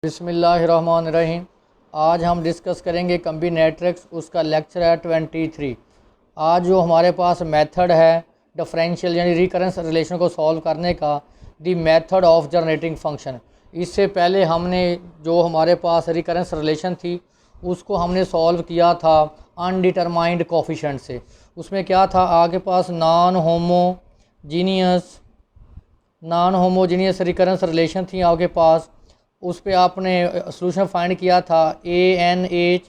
बिस्मिल्लाहिर्रहमानिर्रहीम। आज हम डिस्कस करेंगे कम्बिनेट्रिक्स, उसका लेक्चर है 23। आज जो हमारे पास मेथड है डिफरेंशियल यानी रिकरेंस रिलेशन को सॉल्व करने का, the method of generating function. इससे पहले हमने जो हमारे पास रिकरेंस रिलेशन थी उसको हमने सॉल्व किया था अनडिटरमाइंड कोफिशिएंट से। उसमें क्या था, आपके पास नॉन होमोजीनियस रिकरेंस रिलेशन थी आपके पास। उस पर आपने सोल्यूशन फाइंड किया था ANH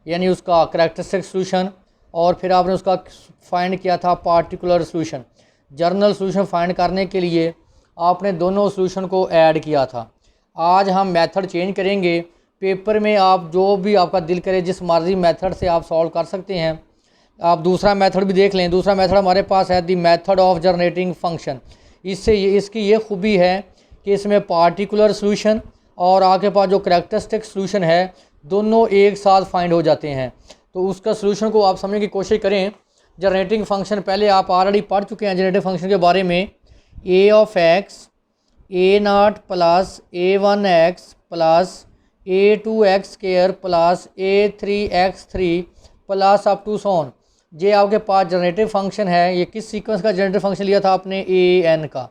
यानी उसका करैक्टरिस्टिक सोल्यूशन, और फिर आपने उसका फाइंड किया था particular solution. Journal solution find करने के लिए आपने दोनों सोल्यूशन को ऐड किया था। आज हम मेथड चेंज करेंगे। पेपर में आप जो भी आपका दिल करे जिस मर्जी मेथड से आप सॉल्व कर सकते हैं। आप दूसरा मेथड भी देख लें। दूसरा मेथड हमारे पास है the method of generating function. इसकी ये खूबी है कि इसमें पार्टिकुलर सोल्यूशन और आपके पास जो करैक्टरिस्टिक सोल्यूशन है दोनों एक साथ फाइंड हो जाते हैं। तो उसका सोल्यूशन को आप समझने की कोशिश करें। जनरेटिंग फंक्शन पहले आप ऑलरेडी पढ़ चुके हैं जनरेटिंग फंक्शन के बारे में। a(x) a0 plus a1x plus a2x² plus a3x3 plus up to so on. ये आपके पास जनरेटिव फंक्शन है। ये किस सीक्वेंस का जनरेटिव फंक्शन लिया था आपने? an का।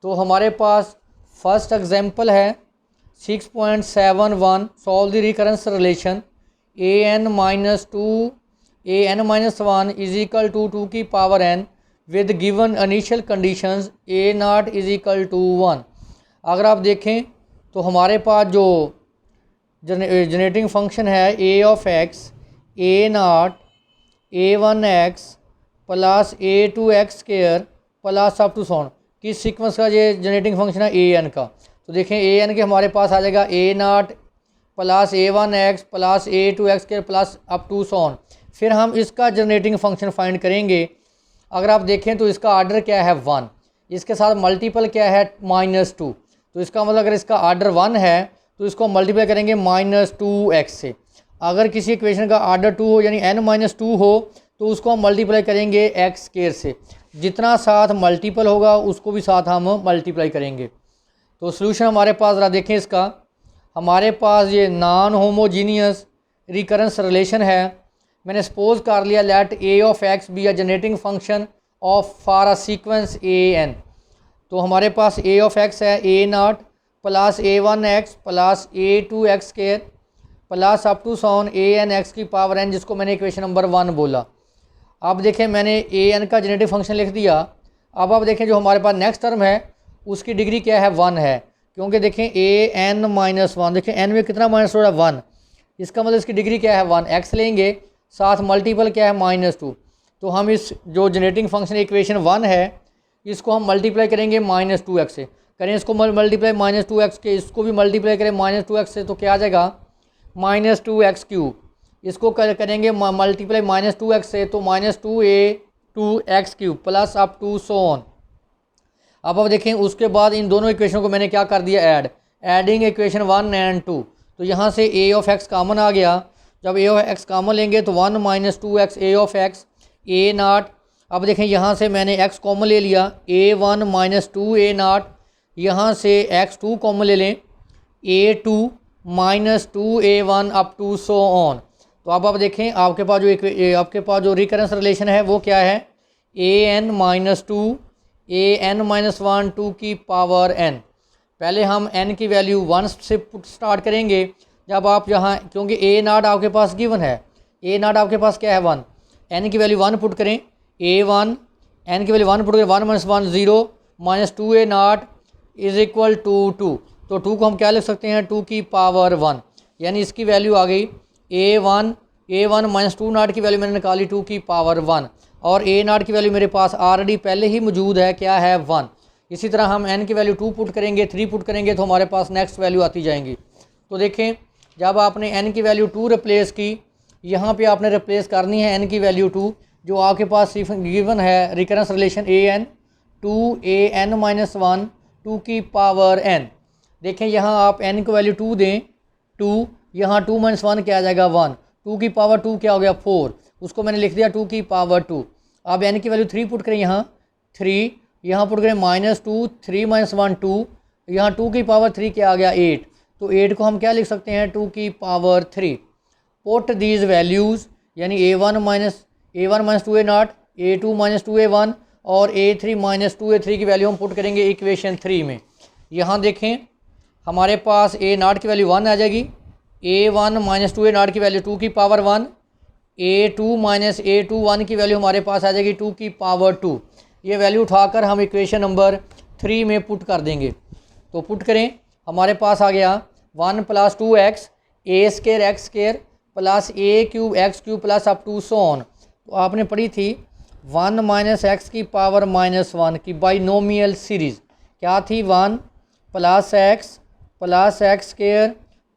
तो हमारे पास फर्स्ट एग्जांपल है 6.71। Solve the recurrence relation an-1 is equal to 2 की power n with given initial conditions a0 is equal to 1। अगर आप देखें तो हमारे पास जो जनरेटिंग फंक्शन है a(x) a0 a1x plus a2x² plus up to so on, किस सीक्वेंस का ये जनरेटिंग फंक्शन है? an का। तो देखें an के हमारे पास आ जाएगा a0 plus a1x plus a2x² plus up to so on. फिर हम इसका जनरेटिंग फंक्शन फाइंड करेंगे। अगर आप देखें तो इसका आर्डर क्या है? 1। इसके साथ मल्टीपल क्या है? -2। तो इसका मतलब अगर इसका आर्डर 1 है तो इसको मल्टीप्लाई करेंगे -2x से। अगर किसी इक्वेशन का आर्डर 2 हो यानी n-2 हो तो उसको हम मल्टीप्लाई करेंगे x² से। जितना साथ मल्टीपल होगा उसको भी साथ हम मल्टीप्लाई करेंगे। तो सोल्यूशन हमारे पास ज़रा देखें इसका। हमारे पास ये नॉन होमोजीनियस रिकरेंस रिलेशन है। मैंने सपोज कर लिया let a(x) be a generating function of for a sequence an। तो हमारे पास a(x) है a0 plus a1x plus a2x² plus up to so on an(x) की पावर n, जिसको मैंने इक्वेशन नंबर 1 बोला। अब देखें मैंने an का जनरेटिव फंक्शन लिख दिया। अब आप देखें जो हमारे पास नेक्स्ट टर्म है उसकी डिग्री क्या है? 1 है, क्योंकि देखें an-1, देखें n में कितना माइनस हो रहा है? 1। इसका मतलब इसकी डिग्री क्या है? 1। x लेंगे साथ मल्टीपल क्या है? -2। तो हम इस जो जनरेटिंग फंक्शन इक्वेशन 1 है इसको हम मल्टीप्लाई करेंगे -2x से। करें इसको मल्टीप्लाई -2x के, इसको भी मल्टीप्लाई करें -2x से, तो क्या आ जाएगा? -2x³। इसको करेंगे मल्टीप्लाई -2x से तो -2a2x³ प्लस अप टू सोन। अब देखें उसके बाद इन दोनों इक्वेशन को मैंने क्या कर दिया? Adding equation 1 and 2। तो यहाँ से a(x) कॉमन आ गया। जब a(x) कॉमन लेंगे तो 1 - 2x a(x) a0। अब देखें यहाँ से मैंने x कॉमन ले लिया a1 - 2 a0। यहाँ से x2 कॉमन ले लें a2 - 2 a1 up to so on. तो अब आप देखें आपके पास जो रिकरेंस रिलेशन है वो क्या है? an-2 an-1 2 की पावर n। पहले हम n की वैल्यू 1 से स्टार्ट करेंगे। जब आप यहाँ, क्योंकि a0 आपके पास गिवन है, a0 आपके पास क्या है? 1। n की वैल्यू 1 पुट करें a1, n की वैल्यू 1 पुट करें 1 - 1 0 -2 a0 इज इक्वल टू 2। तो 2 को हम क्या लिख सकते हैं? 2 की पावर 1, यानी इसकी वैल्यू आ गई a1 -2 0 की वैल्यू मैंने निकाली 2 की पावर 1, और a0 की वैल्यू मेरे पास ऑलरेडी पहले ही मौजूद है, क्या है? 1। इसी तरह हम n की वैल्यू 2 पुट करेंगे, 3 पुट करेंगे तो हमारे पास नेक्स्ट वैल्यू आती जाएंगी। तो देखें जब आपने n की वैल्यू 2 रिप्लेस की, यहाँ पे आपने रिप्लेस करनी है n की वैल्यू 2 जो आपके पास गिवन है रिकरेंस रिलेशन an-2 an-1 2 की पावर n। देखें यहाँ आप n की वैल्यू 2 दें 2, यहाँ 2 - 1 क्या आ जाएगा? 1। 2 की पावर 2 क्या हो गया? 4। उसको मैंने लिख दिया 2 की पावर 2। अब n की वैल्यू 3 पुट करें, यहाँ 3, यहाँ पुट करें -2 3 - 1 2, यहाँ 2 की पावर 3 क्या आ गया? 8। तो 8 को हम क्या लिख सकते हैं 2 की पावर 3। पुट दीज वैल्यूज़ यानी a1 minus 2a0, a2 minus 2a1 और a3 माइनस 2a3 की वैल्यू हम पुट करेंगे इक्वेशन 3 में। यहाँ देखें हमारे पास a0 की वैल्यू 1 आ जाएगी, a1 माइनस 2a0 की वैल्यू 2 की पावर 1, a2 माइनस a21 की वैल्यू हमारे पास आ जाएगी 2 की पावर 2। ये वैल्यू उठाकर हम इक्वेशन नंबर 3 में पुट कर देंगे। तो पुट करें, हमारे पास आ गया 1 plus 2x a square x square plus a cube x cube plus up to so on. तो आपने पढ़ी थी 1 माइनस एक्स की पावर -1 की बाइनोमियल सीरीज़ क्या थी, 1 plus x square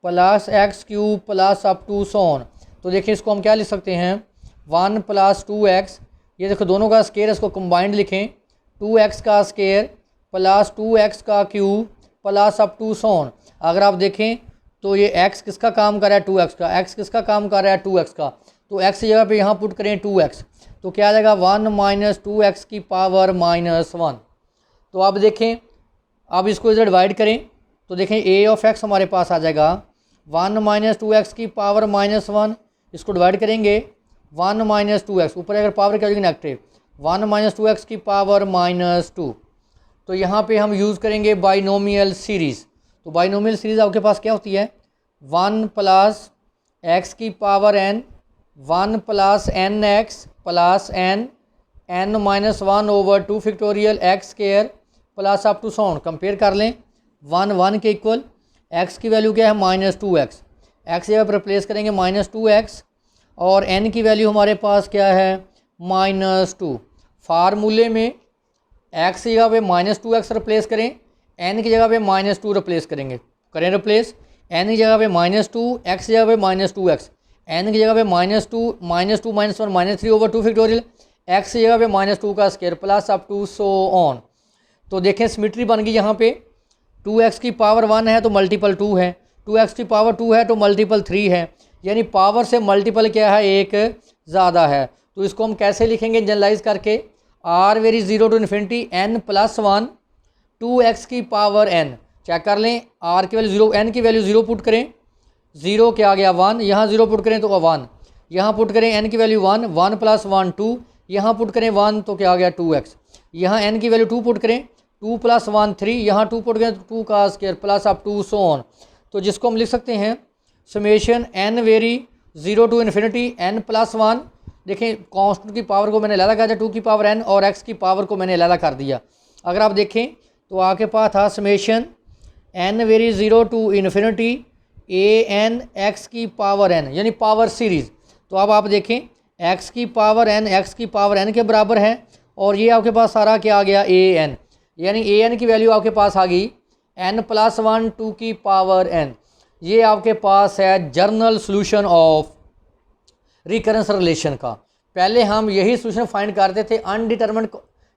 plus x cube plus up to so on. तो देखिए इसको हम क्या लिख सकते हैं 1 प्लस 2x, ये देखो दोनों का स्केयर इसको कंबाइंड लिखें, 2x का स्केयर प्लस 2x का cube plus up to so on. अगर आप देखें तो ये x किसका काम कर रहा है 2x का, x किसका काम कर रहा है 2x का, तो x की जगह पे यहाँ पुट करें 2x, तो क्या आ जाएगा 1 माइनस 2x की पावर -1। तो अब देखें, अब इसको इधर डिवाइड करें तो देखें a ऑफ x हमारे पास आ जाएगा 1 माइनस 2x की पावर -1, इसको डिवाइड करेंगे 1 माइनस 2x, ऊपर अगर पावर क्या हो जाएगी नेगेटिव, 1 माइनस 2x की पावर -2। तो यहाँ पे हम यूज़ करेंगे बाइनोमियल सीरीज़। तो बाइनोमियल सीरीज़ आपके पास क्या होती है 1 प्लस एक्स की power n, 1 plus n x plus n minus 1 over 2 factorial x square plus up to so on. Compare कर लें 1 के इक्वल, x की वैल्यू क्या है -2x, x जगह पर रिप्लेस करेंगे -2x और n की वैल्यू हमारे पास क्या है -2। फार्मूले में x की जगह पे -2x रिप्लेस करें, n की जगह पे -2 रिप्लेस करेंगे, करें रिप्लेस, n की जगह पे -2, x की जगह पे -2x, n की जगह पे -2 -1 -3 ओवर 2 फैक्टोरियल, x की जगह पे -2 का square plus up to so on. तो देखें सिमेट्री बन गई, यहाँ पे 2x की पावर 1 है तो मल्टीपल 2 है, 2x की पावर 2 है तो मल्टीपल 3 है, यानी पावर से मल्टीपल क्या है एक ज़्यादा है। तो इसको हम कैसे लिखेंगे जनरलाइज करके, r vary 0 to infinity n plus 1 2x की पावर n। चेक कर लें, r की वैल्यू 0, n की वैल्यू 0 पुट करें, 0 क्या आ गया 1, यहाँ 0 पुट करें तो 1, यहाँ पुट करें n की वैल्यू 1, 1 प्लस 1 2, यहाँ पुट करें 1 तो क्या आ गया 2x, यहाँ n की वैल्यू 2 पुट करें, 2 प्लस 1 3, यहाँ 2 पुट करें तो 2 का square plus up to so on. तो जिसको हम लिख सकते हैं summation n vary 0 to infinity n plus 1। देखें कांस्टेंट की पावर को मैंने अलग कर दिया 2 की पावर n और x की पावर को मैंने अलग कर दिया। अगर आप देखें तो आपके पास था summation n vary 0 to infinity an x की पावर n यानी पावर सीरीज़। तो अब आप देखें x की पावर n के बराबर है और ये आपके पास सारा क्या आ गया an, यानी an की वैल्यू आपके पास आ गई n प्लस 1 2 की पावर n। ये आपके पास है journal solution of recurrence relation का। पहले हम यही सॉल्यूशन फाइंड करते थे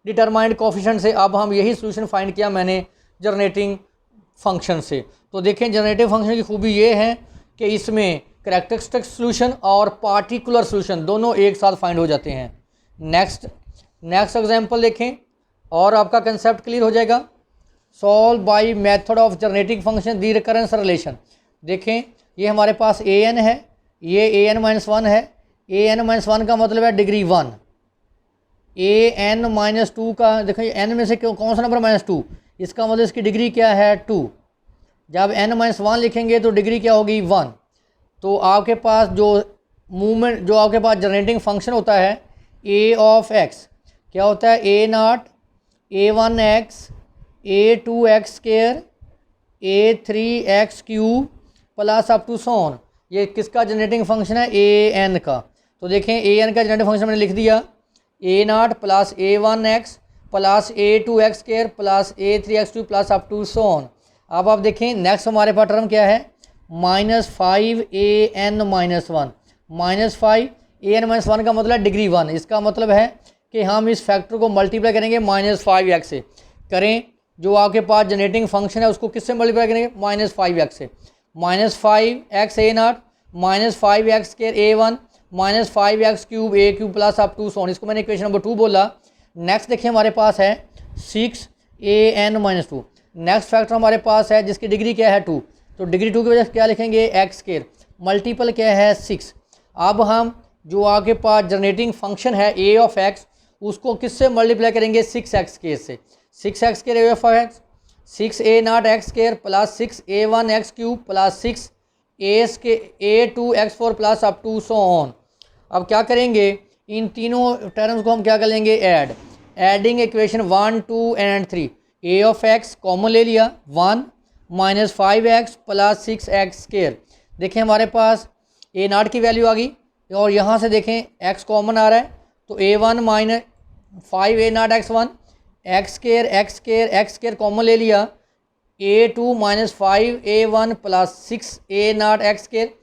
डिटरमाइंड कोफिशिएंट से, अब हम यही सॉल्यूशन फाइंड किया मैंने जनरेटिंग फंक्शन से। तो देखें जनरेटिव फंक्शन की खूबी ये है कि इसमें कैरेक्टरिस्टिक सॉल्यूशन और पार्टिकुलर सॉल्यूशन दोनों एक साथ फाइंड हो जाते हैं। नेक्स्ट एग्जांपल देखें और आपका कंसेप्ट क्लियर हो जाएगा। Solve by method of generating function the recurrence relation. देखें ये हमारे पास an है, ये an-1 है, an-1 का मतलब है डिग्री 1, an-2 का देखो n में से कौन सा नंबर -2, इसका मतलब इसकी डिग्री क्या है 2। जब n-1 लिखेंगे तो डिग्री क्या होगी 1। तो आपके पास जो मूवमेंट जो आपके पास जनरेटिंग फंक्शन होता है a ऑफ x क्या होता है a0 a1x a2x square a3x cube plus up to so on. ये किसका जनरेटिंग फंक्शन है an का। तो देखें an का जनरेटिंग फंक्शन मैंने लिख दिया a0 plus a1x plus a2x square plus a3x cube plus up to so on. अब आप देखें नेक्स्ट हमारे पास टर्म क्या है -5 an-1, -5 an-1 का मतलब डिग्री 1। इसका मतलब है कि हम इस फैक्टर को मल्टीप्लाई करेंगे -5x से। करें जो आपके पास जनरेटिंग फंक्शन है उसको किससे मल्टीप्लाई करेंगे -5x से। -5x a0 -5x square a1 -5x cube a cube plus up to so on. इसको मैंने इक्वेशन नंबर 2 बोला। नेक्स्ट देखिए हमारे पास है 6 an-2। नेक्स्ट फैक्टर हमारे पास है जिसकी डिग्री क्या है 2। तो डिग्री 2 की वजह से क्या लिखेंगे एक्स स्क्वायर, मल्टीपल क्या है 6। अब हम जो आपके पास जनरेटिंग फंक्शन है ए ऑफ एक्स, उसको किससे मल्टीप्लाई करेंगे 6x स्क्वायर से। 6x square A of x 6a0 x square plus 6a1 x cube plus 6a2 x four plus up to so on. अब क्या करेंगे, इन तीनों टर्म्स को हम क्या कर लेंगे add, adding equation 1 2 and 3। A of x common ले लिया 1 minus 5x plus 6x square. देखें हमारे पास a0 की वैल्यू आ गई और यहाँ से देखें x कॉमन आ रहा है, तो a1 minus 5a0 x1 x square common ले लिया, a2 minus 5a1 plus 6a0 x square,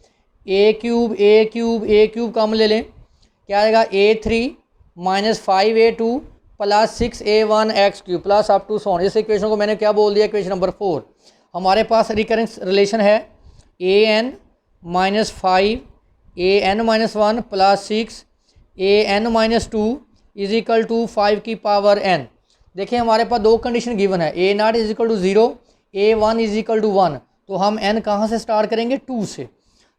A cube common ले लें, क्या आएगा a3 minus 5a2 plus 6a1 x cube plus up to so on. इस इक्वेशन को मैंने क्या बोल दिया, इक्वेशन नंबर 4। हमारे पास रिकरेंस रिलेशन है an minus 5 an minus 1 plus 6 an minus 2 is equal to 5 की पावर n। देखिए हमारे पास दो कंडीशन गिवन है, a0 is equal to 0, a1 is equal to 1। तो हम n कहाँ से स्टार्ट करेंगे 2 से,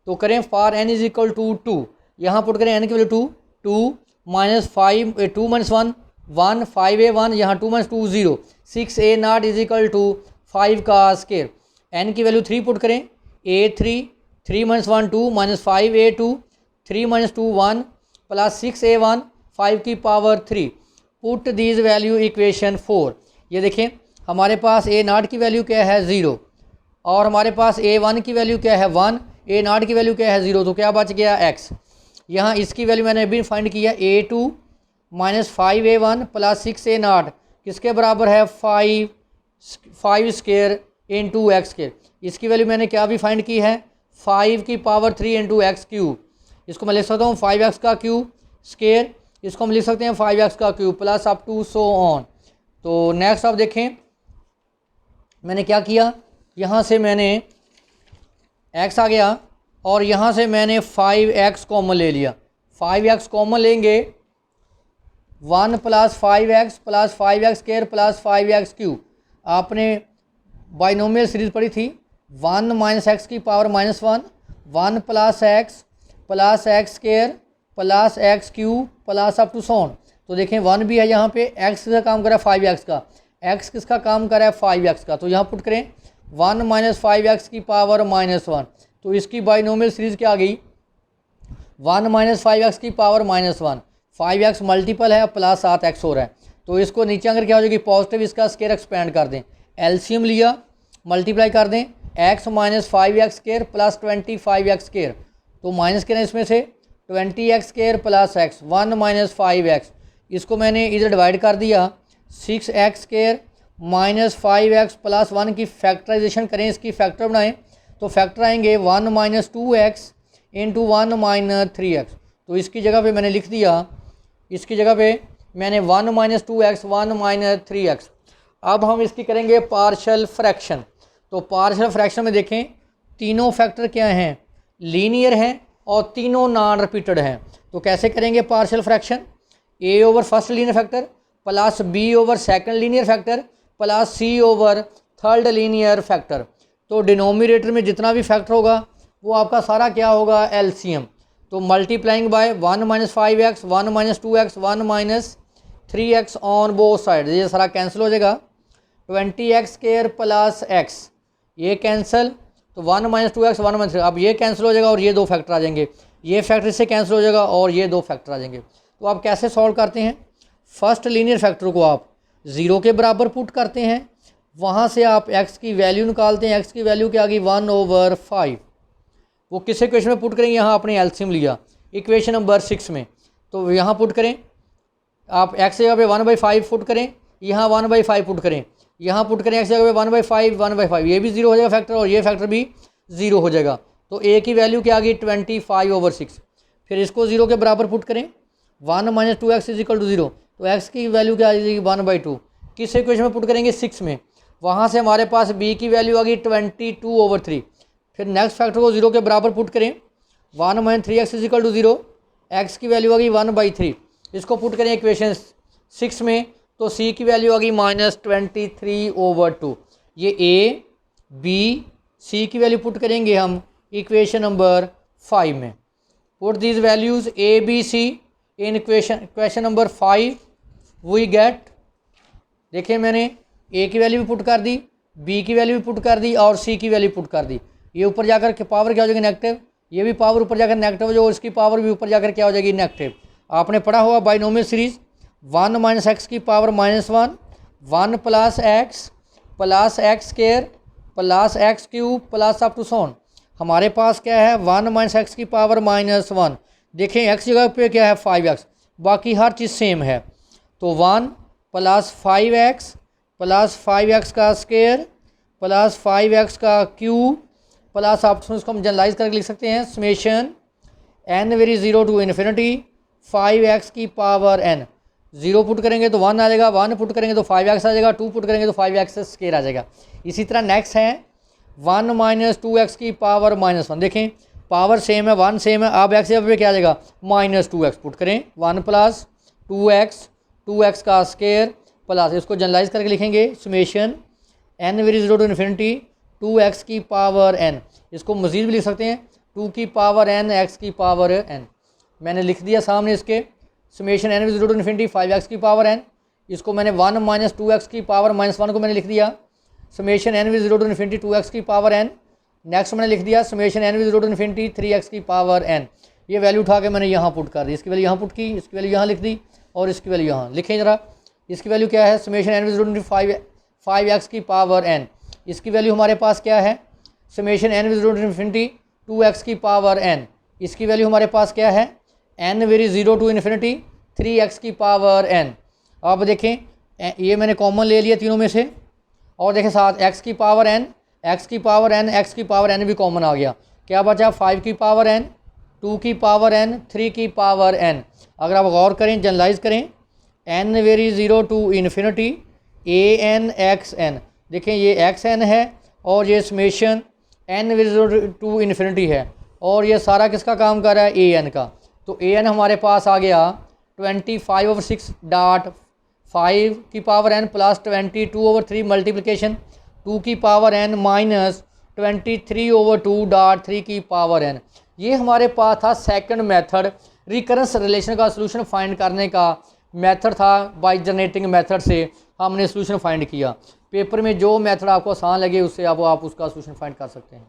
तो करें for n is equal to 2, यहाँ पुट करें n की वैल्यू 2 माइनस 5 2 माइनस 1 1 5a1, यहाँ 2 minus 2 0, 6a0 is equal to 5 का स्क्वायर, n की वैल्यू 3 पुट करें, a3 3 minus 1 2 minus 5a2 3 minus 2 1 plus 6a1 5 की power 3। Put these value equation 4। ये देखें हमारे पास a0 की वैल्यू क्या है 0 और हमारे पास a1 की वैल्यू क्या है 1, a0 की वैल्यू क्या है 0, तो क्या बच गया x। यहाँ इसकी वैल्यू मैंने अभी फाइंड किया, a2 minus 5a1 plus 6a0 किसके बराबर है 5 स्क्वायर इंटू एक्स स्क्वायर। इसकी वैल्यू मैंने क्या भी फाइंड की है 5 की पावर 3 इंटू एक्स क्यूब। इसको मैं लिख सकता हूँ 5x का क्यूब स्क्वायर, इसको हम लिख सकते हैं 5x का cube plus up to so on. तो नेक्स्ट आप देखें मैंने क्या किया, यहाँ से मैंने x आ गया और यहाँ से मैंने 5x कॉमन ले लिया, 5x कॉमन लेंगे 1 plus 5x plus 5x square plus 5x cube. आपने बाइनोमियल सीरीज पढ़ी थी 1 माइनस एक्स की power minus 1 plus x square plus x cube plus up to so on. तो देखें 1 भी है यहाँ पे, x का काम कर रहा है 5x का, x किसका काम कर रहा है 5x का, तो यहाँ पुट करें 1 माइनस 5x की पावर माइनस 1। तो इसकी बाइनोमियल सीरीज क्या आ गई 1 माइनस 5x की पावर माइनस 1, 5x मल्टीपल है प्लस 7x हो रहा है, तो इसको नीचे अगर क्या हो जाएगी पॉजिटिव, इसका स्क्वायर एक्सपेंड कर दें, एलसीएम लिया मल्टीप्लाई कर दें, x minus 5x square plus 25x square, तो माइनस करें इसमें से 20x square plus x 1 minus 5x, इसको मैंने इधर डिवाइड कर दिया 6x square minus 5x plus 1 की फैक्टराइजेशन करें, इसकी फैक्टर बनाएं तो फैक्टर आएंगे 1 minus 2x into 1 minus 3x। तो इसकी जगह पे मैंने लिख दिया, इसकी जगह पे मैंने 1 माइनस 2x 1 माइनस 3x। अब हम इसकी करेंगे पार्शियल फ्रैक्शन। तो पार्शियल फ्रैक्शन में देखें तीनों फैक्टर क्या हैं लीनियर हैं और तीनों नॉन रिपीटेड हैं। तो कैसे करेंगे partial fraction, a over first linear factor plus b over second linear factor plus c over third linear factor. तो डिनोमिनेटर में जितना भी फैक्टर होगा वो आपका सारा क्या होगा एलसीएम। तो multiplying by 1 minus 5x 1 minus 2x 1 minus 3x on both side, ये सारा कैंसिल हो जाएगा, 20x स्क्वायर प्लस x ये कैंसिल, तो 1 माइनस 2x 1 माइनस 3, अब ये कैंसिल हो जाएगा और ये दो फैक्टर आ जाएंगे, ये फैक्टर इससे कैंसिल हो जाएगा और ये दो फैक्टर आ जाएंगे। तो आप कैसे सॉल्व करते हैं, फर्स्ट लीनियर फैक्टर को आप 0 के बराबर पुट करते हैं, वहाँ से आप x की वैल्यू निकालते हैं, x की वैल्यू क्या आ गई 1/5, वो किस इक्वेशन में पुट करेंगे, यहाँ आपने एलसीएम लिया इक्वेशन नंबर 6 में, तो यहाँ पुट करें आप x जगह पे 1/5 पुट करें, यहाँ 1/5 पुट करें, यहाँ पुट करें x जगह पे 1/5 ये भी 0 हो जाएगा फैक्टर और ये फैक्टर भी 0 हो जाएगा। तो a की वैल्यू क्या आ गई 25/6। फिर इसको 0 के बराबर पुट करें, 1 minus 2x is equal to 0, तो x की वैल्यू क्या आ जाएगी 1/2। किस इक्वेशन में पुट करेंगे 6 में, वहाँ से हमारे पास b की वैल्यू आ गई 22/3। फिर नेक्स्ट फैक्टर को 0 के बराबर पुट करें, 1 minus 3x is equal to 0, x की वैल्यू आ गई 1/3। इसको पुट करें इक्वेशन 6 में, तो c की वैल्यू आ गई -23/2। ये a b सी की वैल्यू पुट करेंगे हम इक्वेशन नंबर 5 में। Put these values A B C in question number 5 we get, देखिए मैंने ए की वैल्यू भी पुट कर दी, बी की वैल्यू भी पुट कर दी और सी की वैल्यू पुट कर दी। ये ऊपर जाकर के पावर क्या हो जाएगी नेगेटिव, ये भी पावर ऊपर जाकर नेगेटिव हो जाएगी और इसकी पावर भी ऊपर जाकर क्या हो जाएगी नेगेटिव। आपने पढ़ा हुआ बाइनोमियल सीरीज 1 माइनस एक्स की power -1, 1 plus x square plus x cube plus up to so on. हमारे पास क्या है 1 माइनस एक्स की पावर -1, देखें एक्स जगह पे क्या है 5x, बाकी हर चीज़ सेम है। तो 1 प्लस 5x का स्क्वायर प्लस 5x का क्यूब प्लस आप इसको हम जनरलाइज करके लिख सकते हैं summation n vary 0 to infinity 5x की पावर n। 0 पुट करेंगे तो 1 आ जाएगा, 1 पुट करेंगे तो 5x आ जाएगा, 2 पुट करेंगे तो 5x स्क्वायर आ जाएगा। इसी तरह नेक्स्ट है 1 माइनस 2x की पावर -1, देखें पावर सेम है, 1 सेम है, अब x जगह पे क्या आ जाएगा -2x पुट करें, 1 प्लस 2x का स्क्वायर प्लस इसको जनरलाइज करके लिखेंगे summation n vary 0 to infinity 2x की पावर n। इसको मज़ीद भी लिख सकते हैं 2 की पावर n x की पावर n। मैंने लिख दिया सामने इसके summation n vary 0 to infinity 5x की पावर n। इसको मैंने 1 माइनस 2x की पावर -1 को मैंने लिख दिया summation n vary 0 to infinity 2x की पावर n। नेक्स्ट मैंने लिख दिया summation n vary 0 to infinity 3x की पावर n। ये वैल्यू उठा के मैंने यहाँ पुट कर दी, इसकी वैल्यू यहाँ पुट की, इसकी वैल्यू यहाँ लिख दी और इसकी वैल्यू यहाँ लिखें ज़रा। इसकी वैल्यू क्या है summation n vary 0 to infinity 5x की पावर n। इसकी वैल्यू हमारे पास क्या है summation n vary 0 to infinity 2x की पावर n। इसकी वैल्यू हमारे पास क्या है n vary 0 to infinity 3x की पावर n। अब देखें ये मैंने कॉमन ले लिया तीनों में से और देखें साथ x की पावर n, x की पावर n, x की पावर n भी कॉमन आ गया, क्या बचा 5 की पावर n, 2 की पावर n, 3 की पावर n। अगर आप गौर करें जनरलाइज करें n vary 0 to infinity an x n, देखें ये एक्स एन है और ये summation n vary 0 to infinity है और ये सारा किसका काम कर रहा है ए एन का। तो ए एन हमारे पास आ गया 25/6 की पावर n प्लस 22/3 मल्टीप्लिकेशन 2 की पावर n माइनस 23/2 की पावर n। ये हमारे पास था सेकंड मेथड रिकरेंस रिलेशन का सलूशन फाइंड करने का मेथड था। बाय जनरेटिंग मेथड से हमने सलूशन फाइंड किया। पेपर में जो मेथड आपको आसान लगे उससे आप उसका सलूशन फाइंड कर सकते हैं।